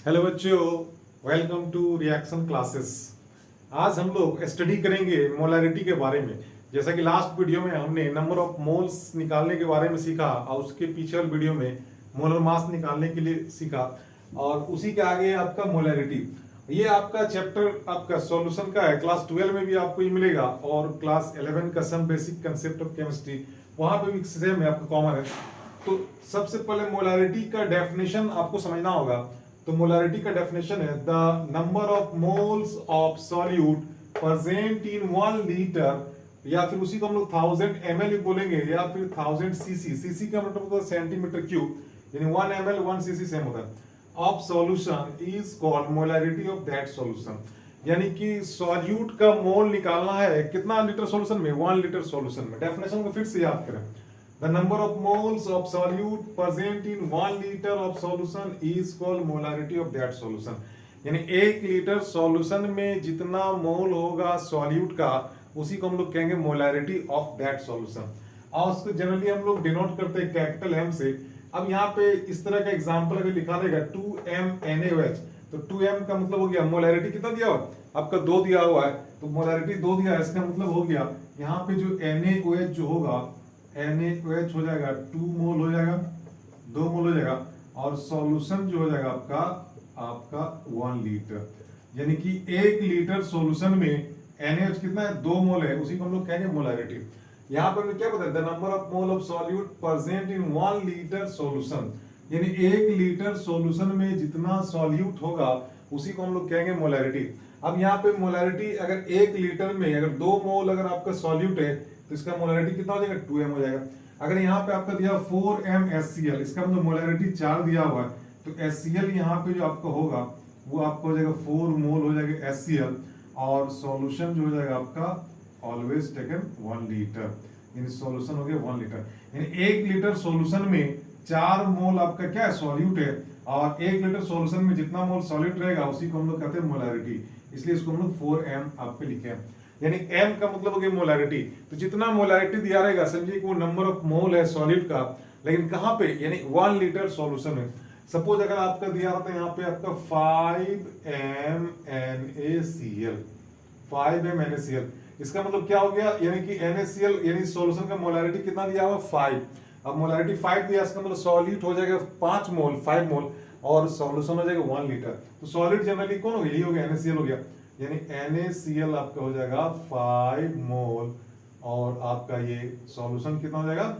Hello बच्चों, welcome to reaction classes. आज हम लोग स्टडी करेंगे मोलैरिटी के बारे में। जैसा कि लास्ट वीडियो में हमने नंबर ऑफ मोल्स निकालने के बारे में सीखा और उसके पीछे वाले वीडियो में मोलर मास निकालने के लिए सीखा, और उसी के आगे आपका मोलैरिटी। ये आपका चैप्टर आपका सॉल्यूशन का है। क्लास 12 में भी आपको ये मिलेगा और क्लास 11 का some basic concept of chemistry वहां पे भी सेम है, आपका कॉमन है। तो सबसे पहले मोलैरिटी का डेफिनेशन आपको समझना होगा। तो मोलैरिटी का डेफिनेशन है the number of moles of solute present in 1 litre, या फिर उसी को हम लोग 1000 ml बोलेंगे, या फिर 1000 cc। सीसी का मतलब होता है सेंटीमीटर क्यूब, यानी 1 ml 1 cc सेम होता है। Of solution is called molarity of that solution, यानी कि सॉल्यूट का मोल निकालना है कितना लीटर सॉल्यूशन में, 1 लीटर सॉल्यूशन में। डेफिनेशन को फिर से याद करें। The number of moles of solute present in 1 liter of solution is called molarity of that solution। यानी 1 लीटर सॉल्यूशन में जितना मोल होगा सॉल्यूट का, उसी को हम लोग कहेंगे मोलैरिटी ऑफ दैट सॉल्यूशन। और उसको जनरली हम लोग डिनोट करते हैं कैपिटल एम से। अब यहाँ पे इस तरह का एग्जांपल अगर लिखा रहेगा 2m_NaOH, तो 2m का मतलब हो गया मोलैरिटी कितना दिया हुआ आपका 2 दिया हुआ है, तो मोलैरिटी 2 दिया है, इसका मतलब हो गया यहाँ पे जो NaOH जो होगा NaOH हो जाएगा 2 मोल हो जाएगा, 2 मोल हो जाएगा, और सॉल्यूशन जो हो जाएगा आपका 1 लीटर। यानी कि 1 लीटर सॉल्यूशन में NaOH कितना है, 2 मोल है, उसी को हम लोग कहेंगे मोलैरिटी। यहाँ पर मैं क्या बताया, the number of mole of solute present in 1 litre solution, यानी 1 लीटर सॉल्यूशन में जितना सॉल्यूट होगा उसी को हम लोग कहेंगे मोलैरिटी। अब यहाँ पे मोलैरिटी अगर 1 लीटर में अगर 2 मोल अगर आपका सॉल्यूट है तो इसका मोलैरिटी कितना हो जाएगा, 2m हो जाएगा। अगर यहाँ पे आपका दिया 4m_HCl, इसका मतलब मोलैरिटी 4 दिया हुआ है, तो HCl यहाँ पे जो आपका होगा वो आपका हो जाएगा 4 मोल हो जाएगा HCl, और सॉल्यूशन जो हो जाएगा आपका ऑलवेज टेकन 1 लीटर, यानी सॉल्यूशन हो गया 1 लीटर। यानी 1 लीटर सॉल्यूशन में 4 मोल आपका क्या है, सॉल्यूट है, और 1 लीटर सॉल्यूशन में जितना मोल सॉल्यूट रहेगा उसी को हम लोग कहते हैं मोलैरिटी, इसलिए इसको हम लोग 4m आपके लिखे हैं। यानी m का मतलब हो गया मोलैरिटी। तो जितना मोलैरिटी दिया रहेगा समझिए कि वो नंबर ऑफ मोल है सॉलिड का, लेकिन कहां पे, यानी 1 लीटर सॉल्यूशन में। सपोज अगर आपका दिया रहता है यहाँ पे आपका 5m_NaCl, 5m_NaCl, इसका मतलब क्या हो गया, यानी कि NaCl यानी सॉल्यूशन का मोलैरिटी कितना दिया हुआ 5। अब मोलैरिटी 5 दिया, इसका मतलब सॉलिड हो जाएगा 5 मोल, 5 मोल, और सॉल्यूशन हो जाएगा 1 लीटर। तो सॉलिड जनरली कौन हो गया, यही हो गया NaCl हो गया, यानी NaCl आपका हो जाएगा 5 मोल, और आपका ये सॉल्यूशन कितना हो जाएगा,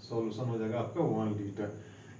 सॉल्यूशन हो जाएगा आपका 1 लीटर।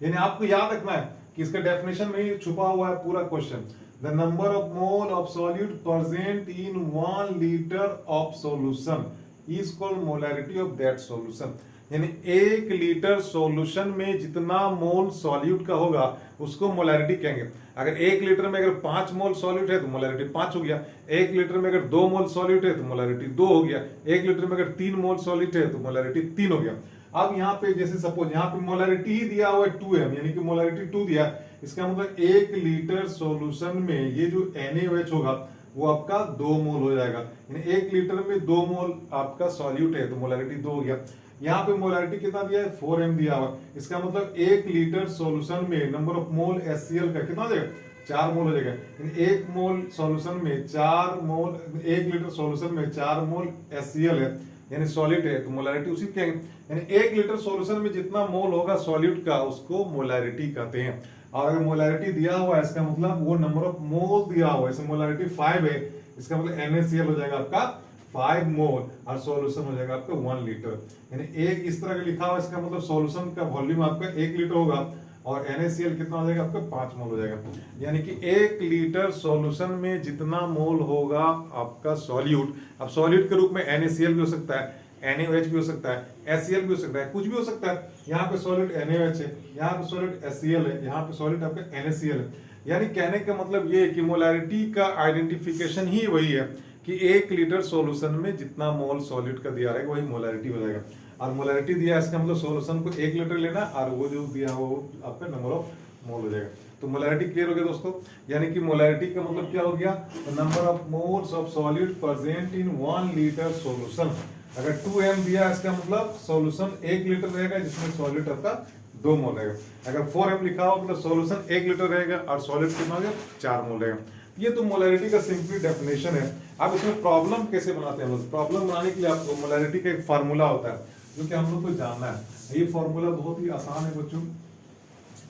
यानी आपको याद रखना है कि इसका डेफिनेशन में ही छुपा हुआ है पूरा question. The number of mole of solute present in 1 litre of solution is called molarity of that solution. यानी 1 लीटर सॉल्यूशन में जितना मोल सॉल्यूट का होगा उसको मोलैरिटी कहेंगे। अगर 1 लीटर में अगर 5 मोल सॉल्यूट है तो मोलैरिटी 5 हो गया, 1 लीटर में अगर 2 मोल सॉल्यूट है तो मोलैरिटी 2 हो गया, 1 लीटर में अगर 3 मोल सॉल्यूट है तो मोलैरिटी 3 हो गया। अब यहाँ पे जैसे सपोज यहाँ पे मोलैरिटी ही दिया हुआ है 2m, यानी कि मोलैरिटी 2 दिया, इसका मतलब 1 लीटर सॉल्यूशन में ये जो NaOH होगा वो आपका 2 मोल हो जाएगा, यानी 1 लीटर में 2 मोल आपका सॉल्यूट है तो मोलैरिटी 2 हो गया। यहाँ पे मोलैरिटी कितना दिया है, 4m दिया हुआ, इसका मतलब 1 लीटर सॉल्यूशन में नंबर ऑफ मोल HCl का कितना हो जाएगा, 4 मोल हो जाएगा। यानी 1 मोल सॉल्यूशन में 4 मोल, 1 लीटर सॉल्यूशन में 4 मोल HCl है, यानी सॉलिड है, तो मोलैरिटी उसी कहेंगे। यानी 1 लीटर सॉल्यूशन में जितना मोल होगा सॉल्यूट का उसको मोलैरिटी कहते हैं। और अगर मोलैरिटी दिया हुआ है इसका मतलब वो नंबर ऑफ मोल दिया हुआ है, जैसे मोलैरिटी 5 है, इसका मतलब NaCl हो जाएगा आपका 5 मोल, और सॉल्यूशन हो जाएगा आपका 1 लीटर। यानी एक इस तरह का लिखा हुआ, इसका मतलब सॉल्यूशन का वॉल्यूम आपका 1 लीटर होगा, और NaCl कितना हो जाएगा आपका 5 मोल हो जाएगा। यानी कि 1 लीटर सॉल्यूशन में जितना मोल होगा आपका सॉल्यूट, अब सॉल्यूट के रूप में NaCl भी हो सकता है, NaOH भी हो सकता है, HCl भी हो सकता है, कुछ भी हो सकता है। यहाँ पे सॉलिड NaOH है, यहाँ पे सॉलिड HCl है, यहाँ पे सॉलिड आपका NaCl है। यानी कहने का मतलब ये है कि मोलैरिटी का आइडेंटिफिकेशन ही वही है कि 1 लीटर सॉल्यूशन में जितना मोल सॉलिड का दिया रहेगा वही मोलैरिटी हो जाएगा। और मोलैरिटी दिया इसका मतलब सॉल्यूशन को 1 लीटर लेना, और वो जो दिया वो आपका नंबर ऑफ मोल हो जाएगा। तो मोलैरिटी क्लियर हो गया दोस्तों। यानी कि मोलैरिटी का मतलब क्या हो गया, number of moles of solid present in 1 litre solution. अगर 2m दिया इसका मतलब सॉल्यूशन 1 लीटर रहेगा जिसमें सॉलिड आपका 2 मोल रहेगा। अगर 4m लिखा हो तो सॉल्यूशन 1 लीटर रहेगा और सॉलिड कितना हो गया 4 मोल रहेगा। ये तो मोलैरिटी का सिंपली डेफिनेशन है। अब इसमें प्रॉब्लम कैसे बनाते हैं हम लोग? प्रॉब्लम बनाने के लिए आपको मोलैरिटी का एक फार्मूला होता है जो कि हम लोग को जानना है। ये फार्मूला बहुत ही आसान है बच्चों,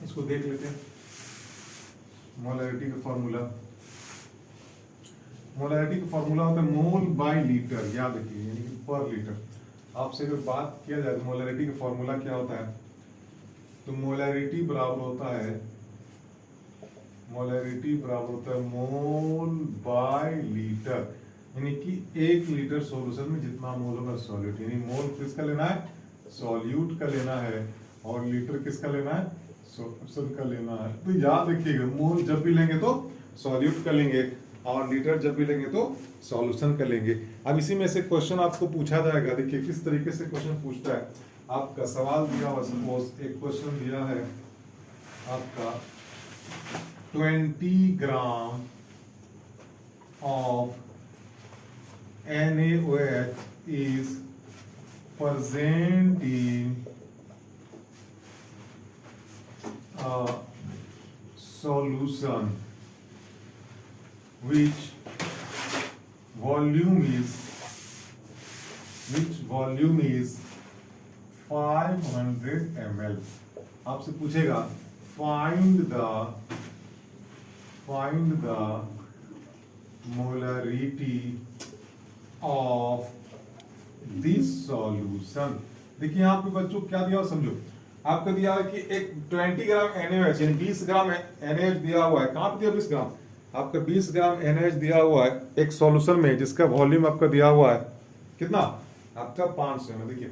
इसको देख लेते हैं। मोलैरिटी का फार्मूला, मोलैरिटी का फार्मूला होता है मोल बाय लीटर, याद रखिए, यानी कि पर लीटर। आपसे अगर बात किया जाए तो मोलैरिटी का फार्मूला क्या होता है, तो मोलैरिटी बराबर होता है, मोलैरिटी बराबर होता है मोल बाय लीटर, यानी कि 1 लीटर सॉल्यूशन में जितना मोल होगा सॉल्यूट, यानी मोल किसका लेना है, सॉल्यूट का लेना है, और लीटर किसका लेना है, सॉल्यूशन का लेना है। तो याद रखिएगा, मोल जब भी लेंगे तो सॉल्यूट का लेंगे और लीटर जब भी लेंगे तो सॉल्यूशन का लेंगे। अब इसी में से क्वेश्चन आपको पूछा जाएगा, देखिए किस तरीके से क्वेश्चन पूछता है। आपका सवाल दिया हुआ, सपोज एक क्वेश्चन दिया है आपका 20 gram of NaOH is present in a solution which volume is 500 ml। आपसे पूछेगा find the molarity of this solution। देखिए यहाँ पे बच्चों क्या दिया, समझो। आपको दिया है कि एक 20 ग्राम NaOH यानी 20 ग्राम NaOH दिया हुआ है। कहाँ पे दिया 20 ग्राम? आपका 20 ग्राम NaOH दिया हुआ है एक सॉल्यूशन में, जिसका वॉल्यूम आपका दिया हुआ है कितना, आपका 500 ml। देखिए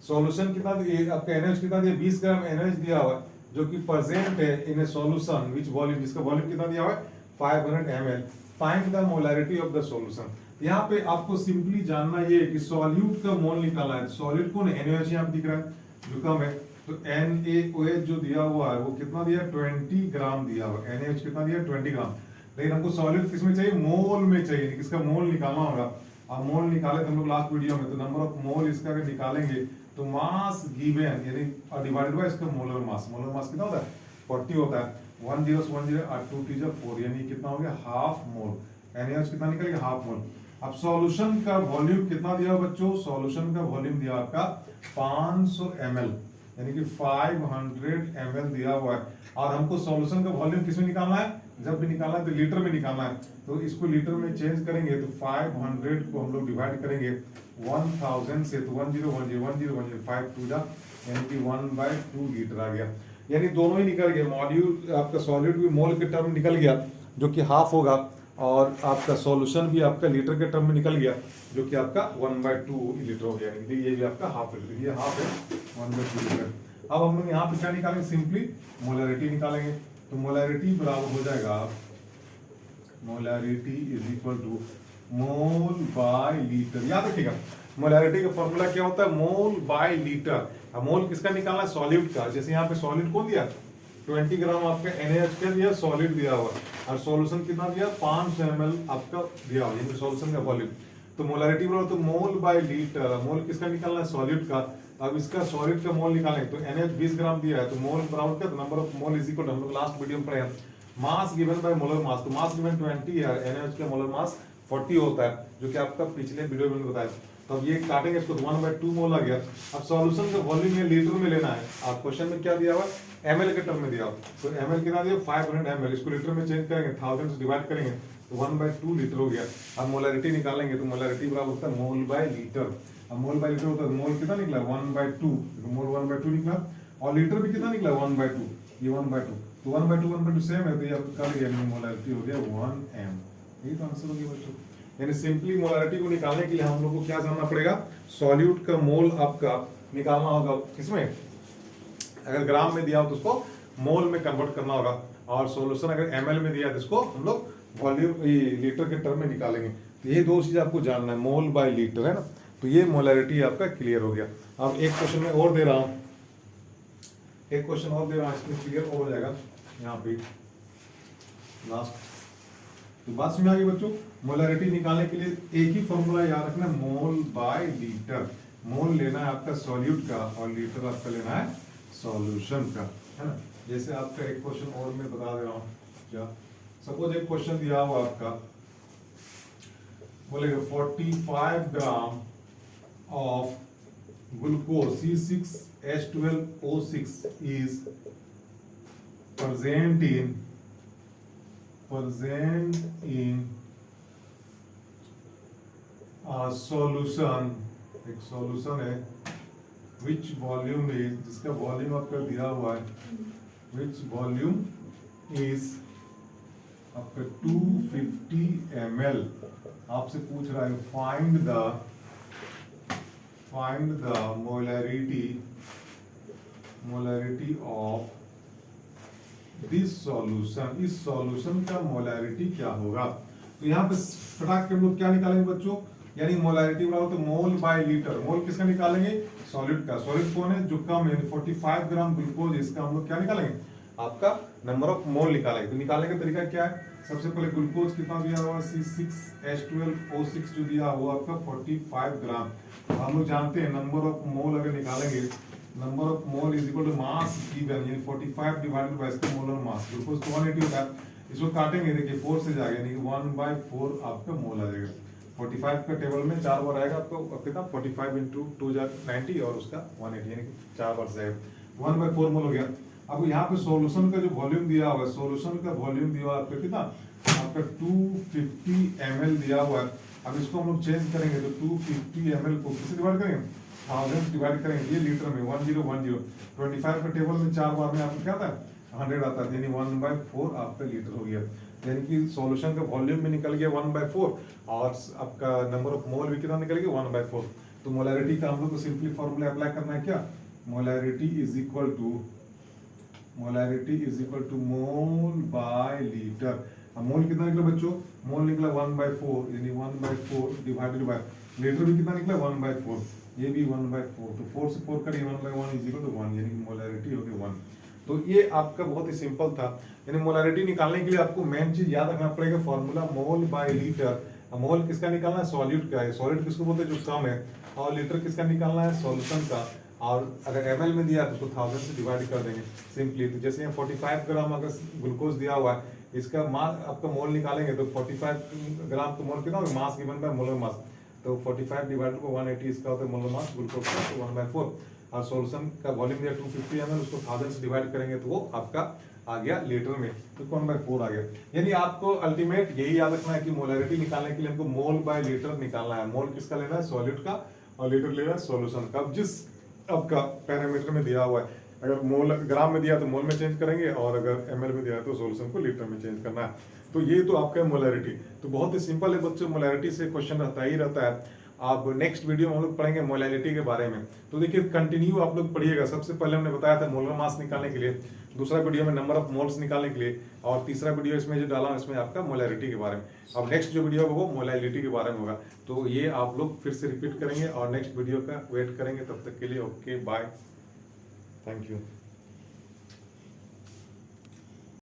सॉल्यूशन कितना दिया आपका, NaOH कितना दिया, 20 ग्राम NaOH दिया हुआ है जो कि प्रेजेंट है इन ए सॉल्यूशन विच वॉल्यूम, जिसका वॉल्यूम कितना दिया हुआ है 500 ml। Find the molarity of the solution. यहाँ पे आपको सिंपली जानना ये है कि सॉल्यूट का मोल निकालना है। सॉल्यूट कौन है, NaOH यहाँ दिख रहा है जो कम है, तो NaOH जो दिया हुआ है वो कितना दिया, 20 ग्राम दिया हुआ है। NaOH कितना दिया, 20 ग्राम। लेकिन हमको सॉल्यूट किसमें चाहिए, मोल में चाहिए, किसका मोल निकालना होगा। अब मोल निकाले तो हम लोग लास्ट वीडियो में, तो नंबर ऑफ मोल इसका अगर निकालेंगे तो मास गिवन यानी डिवाइडेड बाय इसका मोलर मास। मोलर मास कितना होता है 40 होता है। 1 0 1 0 8 2 3 4 यानी कितना हो गया, हाफ मोल। NaOH कितना निकल गया, हाफ मोल। अब सॉल्यूशन का वॉल्यूम कितना दिया बच्चों, सॉल्यूशन का वॉल्यूम दिया आपका 500 ml, यानी कि 500 ml दिया हुआ है। और हमको सॉल्यूशन का वॉल्यूम किसमें निकालना है, जब भी निकालना है तो लीटर में निकालना है। तो इसको लीटर में चेंज करेंगे तो 500 को हम लोग डिवाइड करेंगे 1000 से, तो 10 10 10 10 5 2 जा, यानी कि 1/2 लीटर आ गया। यानी दोनों ही निकल गए, मॉड्यूल आपका सॉलिड भी मोल के टर्म निकल गया जो कि हाफ होगा, और आपका सॉल्यूशन भी आपका लीटर के टर्म में निकल गया जो कि आपका 1/2 लीटर हो गया। ये भी आपका हाफ लीटर, ये हाफ है 1/2 लीटर। अब हम लोग यहाँ पे क्या निकालेंगे, सिंपली मोलैरिटी निकालेंगे। तो मोलैरिटी बराबर हो जाएगा, molarity is equal to mole by litre. याद रखिएगा मोलैरिटी का फॉर्मूला क्या होता है, मोल बाय लीटर। अब मोल किसका निकालना है, सॉलिड का। जैसे यहाँ पे सॉलिड कौन दिया, 20 ग्राम आपका NaOH का दिया, सॉलिड दिया हुआ, और सॉल्यूशन कितना दिया 500 ml आपका दिया हुआ, यानी सॉल्यूशन का वॉल्यूम। तो मोलैरिटी बराबर तो मोल बाय लीटर। मोल किसका निकालना है, सॉलिड का। अब इसका सॉलिड का मोल निकालेंगे तो NaOH 20 ग्राम दिया है, तो मोल बराबर क्या, number of mole is equal to, हम लोग लास्ट वीडियो में पढ़े हैं, mass given by molar mass. तो मास गिवन 20 है, NaOH का मोलर मास 40 होता है, जो कि आपका पिछले वीडियो में बताया। तो अब ये काटेंगे इसको, 1/2 मोल आ गया। अब सॉल्यूशन का वॉल्यूम ये लीटर में लेना है। आप क्वेश्चन में क्या दिया हुआ है, ml के टर्म में दिया, तो ml कितना दिया 500 ml, इसको लीटर में चेंज करेंगे, 1000 से डिवाइड करेंगे तो 1/2 लीटर हो गया। अब मोलैरिटी निकालेंगे तो मोलैरिटी बराबर होता है मोल बाय लीटर। अब मोल बाय लीटर होता है, मोल कितना निकला 1/2, मोल 1/2 निकला, और लीटर भी कितना निकला 1/2, ये 1/2, तो 1/2 सेम है, तो ये आपका मोलैरिटी हो गया 1m। यही तो आंसर हो गया बच्चों। यानी सिंपली मोलैरिटी को निकालने के लिए हम लोग को क्या जानना पड़ेगा, सॉल्यूट का मोल आपका निकालना होगा किसमें, अगर ग्राम में दिया हो तो उसको मोल में कन्वर्ट करना होगा, और सॉल्यूशन अगर ml में दिया तो इसको हम लोग वॉल्यूम लीटर के टर्म में निकालेंगे। तो ये दो चीज आपको जानना है, मोल बाय लीटर, है ना। तो ये मोलैरिटी आपका क्लियर हो गया। अब एक क्वेश्चन में और दे रहा हूं, एक क्वेश्चन और दे रहा हूं, इसमें क्लियर हो जाएगा यहाँ पे लास्ट। तो बात समझ आ गई बच्चों। मोलैरिटी निकालने के लिए एक ही फॉर्मूला याद रखना, मोल बाय लीटर। मोल लेना है आपका सॉल्यूट का और लीटर आपका लेना है सॉल्यूशन का, है ना। जैसे आपका एक क्वेश्चन और मैं बता दे रहा हूँ, क्या सपोज एक क्वेश्चन दिया हुआ आपका, बोलेगा 45 gram of glucose C6H12O6 is present in a solution, एक सॉल्यूशन है, which volume is, जिसका वॉल्यूम आपका दिया हुआ है, which volume is आपका 250 ml, आपसे पूछ रहा है find the molarity of this solution, इस सॉल्यूशन का मोलैरिटी क्या होगा। तो यहाँ पे फटाक के हम लोग क्या निकालेंगे बच्चों, यानी मोलैरिटी बराबर तो मोल बाय लीटर, मोल किसका निकालेंगे, सॉलिड का। सॉलिड कौन है, जो कम है, 45 ग्राम ग्लूकोज, इसका हम लोग क्या निकालेंगे, आपका नंबर ऑफ मोल निकालेंगे। तो निकालने का तरीका क्या है, सबसे पहले ग्लूकोज कितना दिया हुआ, C6H12O6 जो दिया हुआ आपका 45 ग्राम। हम लोग जानते हैं नंबर ऑफ मोल अगर निकालेंगे, number of mole is equal to mass given, यानी 45 डिवाइडेड बाय इसका मोलर मास। ग्लूकोज तो 180 होता है, इसको काटेंगे, देखिए 4 से जाएगा, यानी 1/4 आपका मोल आ जाएगा। 45 का टेबल में 4 बार आएगा आपको, कितना 45 इंटू 2 90 और उसका 180, यानी 4 बार से 1/4 मोल हो गया। अब यहाँ पे सॉल्यूशन का जो वॉल्यूम दिया हुआ है, सॉल्यूशन का वॉल्यूम दिया हुआ है आपका कितना, आपका 250 ml दिया हुआ है। अब इसको हम लोग चेंज करेंगे तो 250 ml को किससे डिवाइड करेंगे, 1000 डिवाइड करेंगे, ये लीटर में 1010। 25 का टेबल में 4 बार में आपको क्या आता है, 100 आता है, यानी 1/4 आपका लीटर हो गया। यानी कि सॉल्यूशन का वॉल्यूम भी निकल गया 1/4 और आपका नंबर ऑफ मोल भी कितना निकल गया 1/4। तो मोलैरिटी का हम लोग को सिंपली फॉर्मूला अप्लाई करना है, क्या, molarity is equal to mole by litre. अब मोल कितना निकला बच्चों, मोल निकला 1/4, यानी 1/4 डिवाइडेड बाय लीटर भी कितना निकला 1/4, ये भी 1/4, तो 4 से 4 करिए 1/1 इज इक्वल टू 1, यानी मोलैरिटी हो गई 1। तो ये आपका बहुत ही सिंपल था। यानी मोलैरिटी निकालने के लिए आपको मेन चीज याद रखना पड़ेगा, फॉर्मूला मोल बाय लीटर। मोल किसका निकालना है, सॉल्यूट का है, सॉलिड किसको बोलते हैं, जो कम है, और लीटर किसका निकालना है, सॉल्यूशन का। और अगर ml में दिया तो उसको 1000 से डिवाइड कर देंगे सिंपली। तो जैसे यहाँ 45 ग्राम अगर ग्लूकोज दिया हुआ है, इसका मास आपका मोल निकालेंगे तो 45 ग्राम का मोल कितना होगा, मास गिवन बाय मोलर मास। तो 45 डिवाइडेड बाय 180 इसका होता है मोलर मास ग्लूकोज का, तो 1/4। और सॉल्यूशन का वॉल्यूम दिया 250 ml, उसको 1000 से डिवाइड करेंगे तो वो आपका आ गया लीटर में, तो 1/4 आ गया। यानी आपको अल्टीमेट यही याद रखना है कि मोलैरिटी निकालने के लिए हमको मोल बाय लीटर निकालना है। मोल किसका लेना है, सॉलिड का, और लीटर लेना है सॉल्यूशन का। अब जिस आपका पैरामीटर में दिया हुआ है, अगर मोल ग्राम में दिया तो मोल में चेंज करेंगे, और अगर ml में दिया है तो सॉल्यूशन को लीटर में चेंज करना है। तो ये तो आपका मोलैरिटी। तो बहुत ही सिंपल है बच्चों, मोलैरिटी से क्वेश्चन रहता ही रहता है। आप नेक्स्ट वीडियो में हम लोग पढ़ेंगे मोलैरिटी के बारे में। तो देखिए कंटिन्यू आप लोग पढ़िएगा। सबसे पहले हमने बताया था मोलर मास निकालने के लिए, दूसरा वीडियो में नंबर ऑफ मोल्स निकालने के लिए, और तीसरा वीडियो इसमें जो डाला इसमें आपका मोलैरिटी के बारे में। अब नेक्स्ट जो वीडियो होगा वो मोलैरिटी के बारे में होगा। तो ये आप लोग फिर से रिपीट करेंगे और नेक्स्ट वीडियो का वेट करेंगे। तब तक के लिए ओके बाय, थैंक यू।